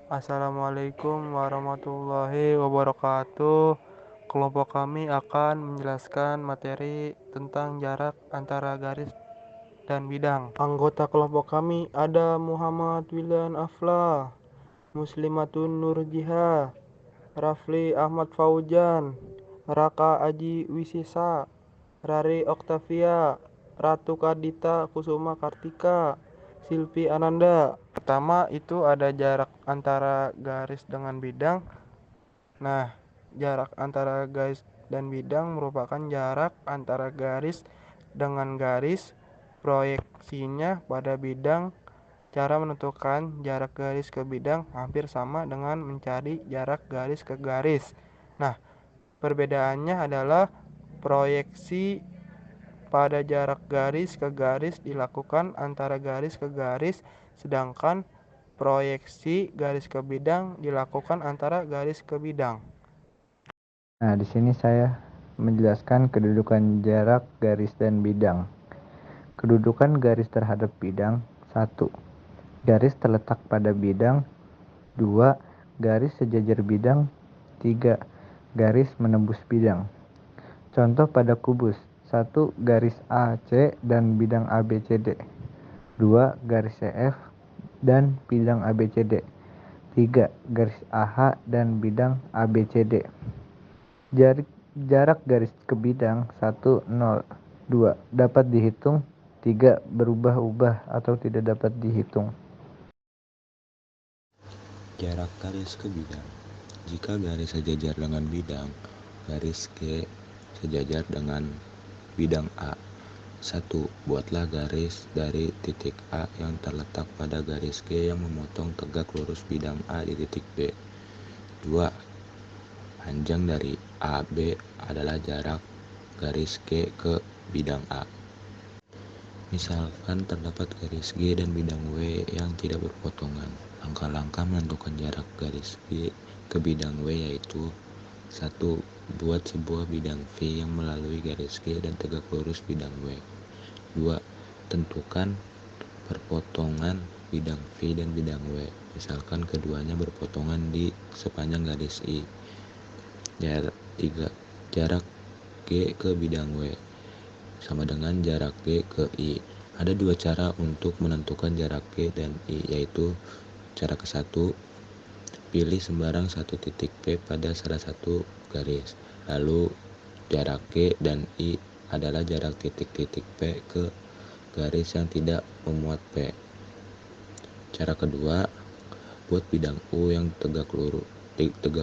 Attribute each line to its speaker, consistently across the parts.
Speaker 1: Assalamualaikum warahmatullahi wabarakatuh. Kelompok kami akan menjelaskan materi tentang jarak antara garis dan bidang. Anggota kelompok kami ada Muhammad William Afla, Muslimatun Nurjiha, Rafli Ahmad Fauzan, Raka Aji Wisesa, Rari Oktavia, Ratu Kadita Kusuma Kartika, Silvi Ananda. Pertama itu ada jarak antara garis dengan bidang. Nah, jarak antara garis dan bidang merupakan jarak antara garis dengan garis. Proyeksinya pada bidang. Cara menentukan jarak garis ke bidang hampir sama dengan mencari jarak garis ke garis. Nah, perbedaannya adalah proyeksi pada jarak garis ke garis dilakukan antara garis ke garis, sedangkan proyeksi garis ke bidang dilakukan antara garis ke bidang.
Speaker 2: Nah, di sini saya menjelaskan kedudukan jarak garis dan bidang. Kedudukan garis terhadap bidang. 1. Garis terletak pada bidang. 2. Garis sejajar bidang. 3. Garis menembus bidang. Contoh pada kubus. 1. Garis AC dan bidang ABCD. 2. Garis CF dan bidang ABCD. 3. Garis AH dan bidang ABCD. Jarak garis ke bidang 1, 0, 2 dapat dihitung, 3 berubah-ubah atau tidak dapat dihitung.
Speaker 3: Jarak garis ke bidang. Jika garis sejajar dengan bidang, garis G sejajar dengan bidang A. 1. Buatlah garis dari titik A yang terletak pada garis G yang memotong tegak lurus bidang A di titik B. 2. Panjang dari AB adalah jarak garis G ke bidang A. Misalkan terdapat garis G dan bidang W yang tidak berpotongan. Langkah-langkah menentukan jarak garis G ke bidang W yaitu 1. Buat sebuah bidang V yang melalui garis G dan tegak lurus bidang W. 2. Tentukan perpotongan bidang V dan bidang W. Misalkan keduanya berpotongan di sepanjang garis I. 3. Jarak G ke bidang W sama dengan jarak G ke I. Ada dua cara untuk menentukan jarak G dan I, yaitu cara ke-1, pilih sembarang satu titik P pada salah satu garis. Lalu jarak G dan I adalah jarak titik-titik P ke garis yang tidak memuat P. Cara kedua, buat bidang U yang tegak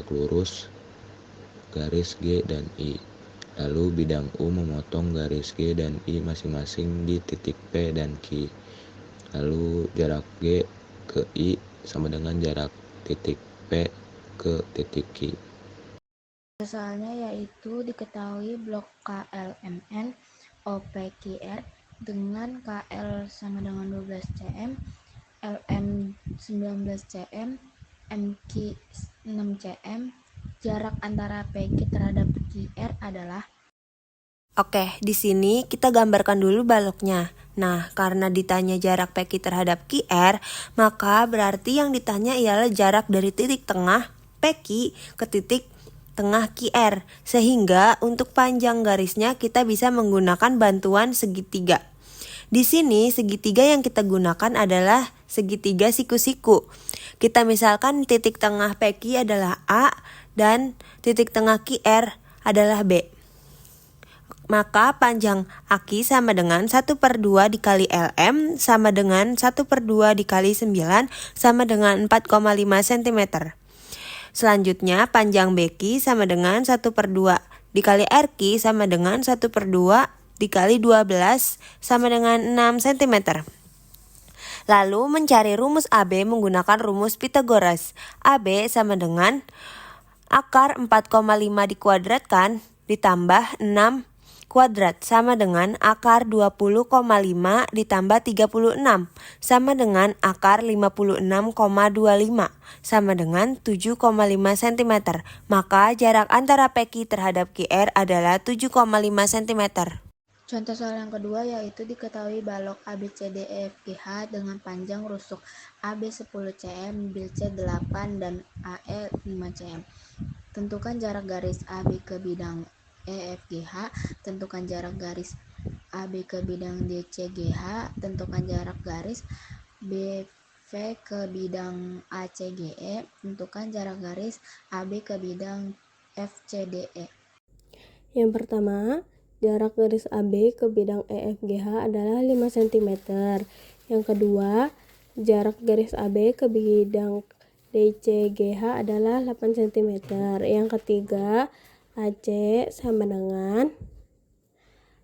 Speaker 3: lurus garis G dan I. Lalu bidang U memotong garis G dan I masing-masing di titik P dan Q. Lalu jarak G ke I sama dengan jarak titik P ke titik Q.
Speaker 4: Soalnya yaitu diketahui blok KLMN OPQR dengan KL sama dengan 12 cm, LM 19 cm, MQ 6 cm. Jarak antara PQ terhadap QR adalah.
Speaker 5: Oke, di sini kita gambarkan dulu baloknya. Nah, karena ditanya jarak PQ terhadap QR, maka berarti yang ditanya ialah jarak dari titik tengah PQ ke titik tengah QR. Sehingga untuk panjang garisnya kita bisa menggunakan bantuan segitiga. Di sini segitiga yang kita gunakan adalah segitiga siku-siku. Kita misalkan titik tengah PQ adalah A dan titik tengah QR adalah B. Maka panjang AQ sama dengan 1/2 dikali LM sama dengan 1/2 dikali 9 sama dengan 4,5 cm. Selanjutnya panjang BQ sama dengan 1/2 dikali RQ sama dengan 1/2 dikali 12 sama dengan 6 cm. Lalu mencari rumus AB menggunakan rumus Pythagoras. AB sama dengan akar 4,5 dikuadratkan ditambah 6 kuadrat sama dengan akar 20,5 ditambah 36 sama dengan akar 56,25 sama dengan 7,5 cm. Maka jarak antara PQ terhadap QR adalah 7,5 cm.
Speaker 4: Contoh soal yang kedua yaitu diketahui balok ABCDEFGH dengan panjang rusuk AB 10 cm, BC 8 dan AE 5 cm. Tentukan jarak garis AB ke bidang EFGH, tentukan jarak garis AB ke bidang DCGH, tentukan jarak garis BV ke bidang ACGE, tentukan jarak garis AB ke bidang FCDE.
Speaker 6: Yang pertama, jarak garis AB ke bidang EFGH adalah 5 cm. Yang kedua, jarak garis AB ke bidang DCGH adalah 8 cm. Yang ketiga, AC sama dengan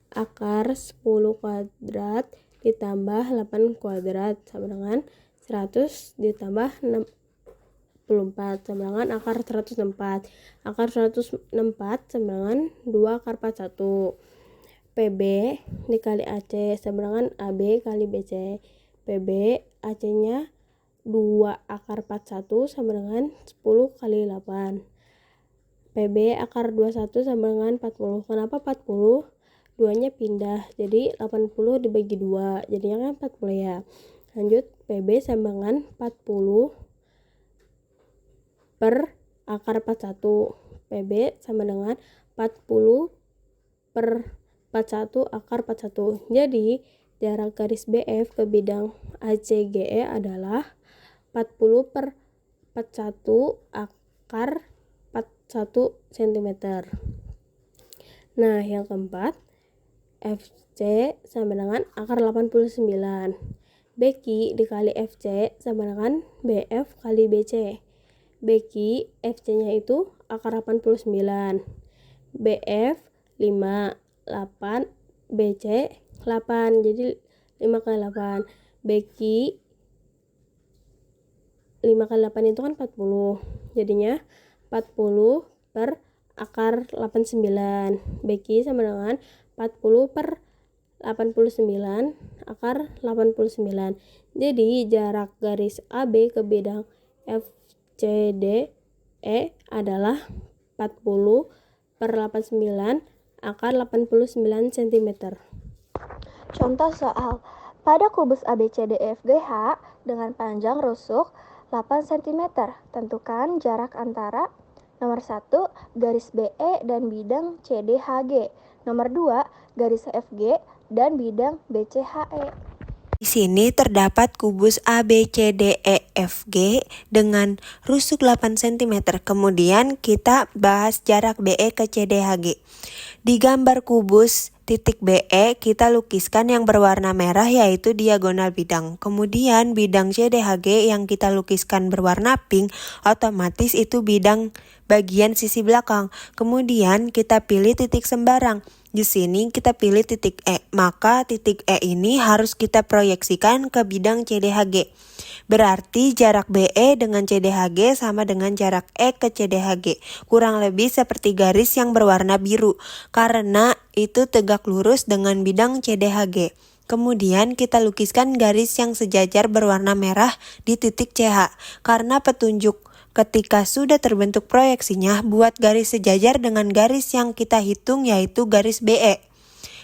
Speaker 6: akar 10 kuadrat ditambah 8 kuadrat sama dengan 100 ditambah 64 sama dengan akar 164. Akar 164 sama dengan 2 akar 41. PB dikali AC sama dengan AB kali BC. PB AC-nya 2 akar 41 sama dengan 10 kali 8. PB akar 21 sama dengan 40. Kenapa 40? 2-nya pindah, jadi 80 dibagi 2, jadinya kan 40 ya. Lanjut, PB sama dengan 40 per akar 41. PB sama dengan 40 per 41 akar 41. Jadi, jarak garis BF ke bidang ACGE adalah 40 per 41 akar 41 cm. Nah, yang keempat, FC sama dengan akar 89. BQ dikali FC sama dengan BF kali BC. BQ FC-nya itu akar 89. BF 5, 8, BC 8. Jadi 5 kali 8. BQ 5 kali 8 itu kan 40. Jadinya 40 per akar 89. BQ sama dengan 40 per 89 akar 89. Jadi jarak garis AB ke bidang FCDE adalah 40 per 89 akar 89 cm.
Speaker 7: Contoh soal, pada kubus ABCDEFGH dengan panjang rusuk 8 cm, tentukan jarak antara nomor 1 garis BE dan bidang CDHG, nomor 2 garis FG dan bidang BCHE.
Speaker 5: Di sini terdapat kubus ABCDEFG dengan rusuk 8 cm. Kemudian kita bahas jarak BE ke CDHG. Di gambar kubus titik BE kita lukiskan yang berwarna merah yaitu diagonal bidang. Kemudian bidang CDHG yang kita lukiskan berwarna pink otomatis itu bidang bagian sisi belakang. Kemudian kita pilih titik sembarang. Di sini kita pilih titik E, maka titik E ini harus kita proyeksikan ke bidang CDHG. Berarti jarak BE dengan CDHG sama dengan jarak E ke CDHG. Kurang lebih seperti garis yang berwarna biru, karena itu tegak lurus dengan bidang CDHG. Kemudian kita lukiskan garis yang sejajar berwarna merah di titik CH. Karena petunjuk ketika sudah terbentuk proyeksinya, buat garis sejajar dengan garis yang kita hitung yaitu garis BE.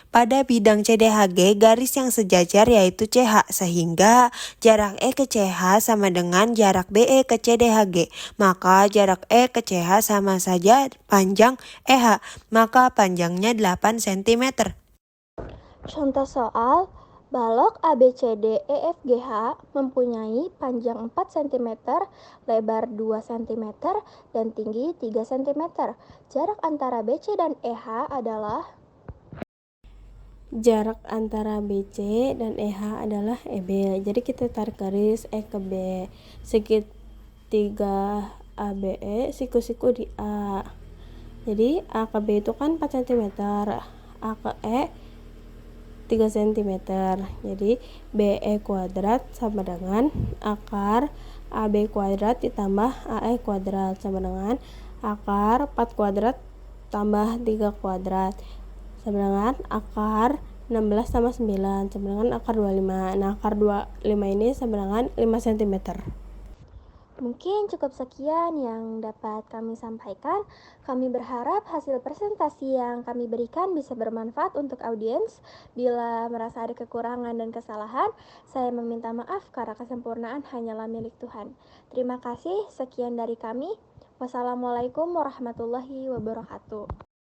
Speaker 5: Pada bidang CDHG, garis yang sejajar yaitu CH, sehingga jarak E ke CH sama dengan jarak BE ke CDHG. Maka jarak E ke CH sama saja panjang EH, maka panjangnya 8 cm.
Speaker 7: Contoh soal, balok ABCDEFGH mempunyai panjang 4 cm, lebar 2 cm, dan tinggi 3 cm. Jarak antara BC dan EH adalah
Speaker 6: EB. Jadi kita tarik garis E ke B. Segitiga ABE siku-siku di A. Jadi A ke B itu kan 4 cm, A ke E 3 cm. Jadi BE kuadrat sama dengan akar AB kuadrat ditambah AE kuadrat sama dengan akar 4 kuadrat tambah 3 kuadrat sama dengan akar 16 tambah 9 sama dengan akar 25. Nah, akar 25 ini sama dengan 5 cm.
Speaker 7: Mungkin cukup sekian yang dapat kami sampaikan. Kami berharap hasil presentasi yang kami berikan bisa bermanfaat untuk audiens. Bila merasa ada kekurangan dan kesalahan, saya meminta maaf karena kesempurnaan hanyalah milik Tuhan. Terima kasih, sekian dari kami. Wassalamualaikum warahmatullahi wabarakatuh.